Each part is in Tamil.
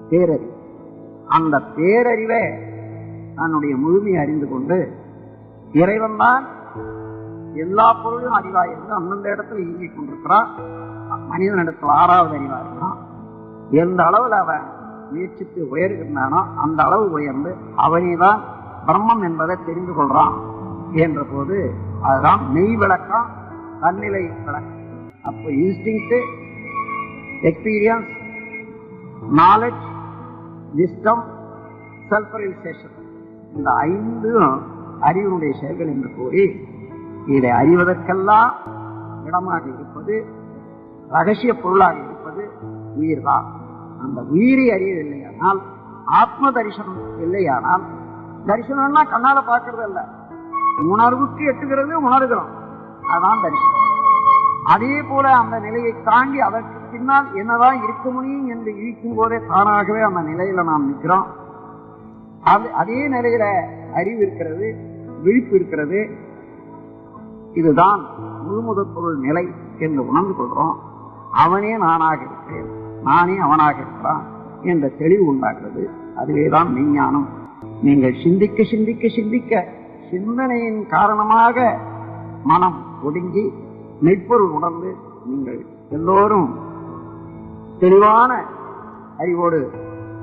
பேரறிவு. அந்த பேரறிவை தன்னுடைய முழுமையை அறிந்து கொண்டு இறைவன் தான் எல்லா பொருளும் அறிவாய் இருந்து அந்தந்த இடத்துல இயங்கிக் கொண்டிருக்கிறான். மனிதனிடத்தில் 6வது அறிவா இருக்கிறான். எந்த அளவில் அவன் முயற்சித்து உயர்கின்றானோ அந்த அளவு உயர்ந்து அவனேதான் பிரம்மம் என்பதை தெரிந்து கொள்றான் என்ற போது அதுதான் மெய் விளக்கம், தன்னிலை விளக்கம். அப்போ instinct, experience, knowledge, wisdom, self realisation, இந்த 5 அறிவுடைய செயல்கள் என்று கூறி இதை அறிவதற்கெல்லாம் இடமாக இருப்பது, ரகசிய பொருளாக இருப்பது உயிர்தான். அந்த உயிரை அறியவில்லையானால், ஆத்ம தரிசனம் இல்லையானால், தரிசனம்னா கண்ணால பார்க்கறது அல்ல, உணர்வுக்கு எட்டுகிறது, உணர்கிறோம், அதான் தரிசனம். அதே போல அந்த நிலையை தாண்டி அதற்கு பின்னால் என்னதான் இருக்க முடியும் என்று இழுக்கும் போதே தானாகவே அந்த நிலையில நாம் நிற்கிறோம். அதே நிலையில அறிவு இருக்கிறது, விழிப்பு இருக்கிறது. இதுதான் முழுமுதற் பொருள் நிலை என்று உணர்ந்து கொள்றோம். அவனே நானாக இருக்கிறேன், நானே அவனாக இருக்கிறான் என்ற தெளிவு உண்டாகிறது. அதுவேதான் மெய்ஞானம். நீங்கள் சிந்திக்க சிந்திக்க சிந்திக்க சிந்தனையின் காரணமாக மனம் ஒடுங்கி மெய்ப்பொருள் உணர்ந்து நீங்கள் எல்லோரும் தெளிவான அறிவோடு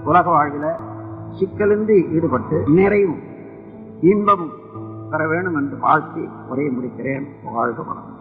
உலக வாழ்வில் சிக்கலின்றி ஈடுபட்டு நிறைவும் இன்பமும் பெற வேண்டும் என்று வாழ்த்தி உரையை முடிக்கிறேன். வாழ்க வளம்.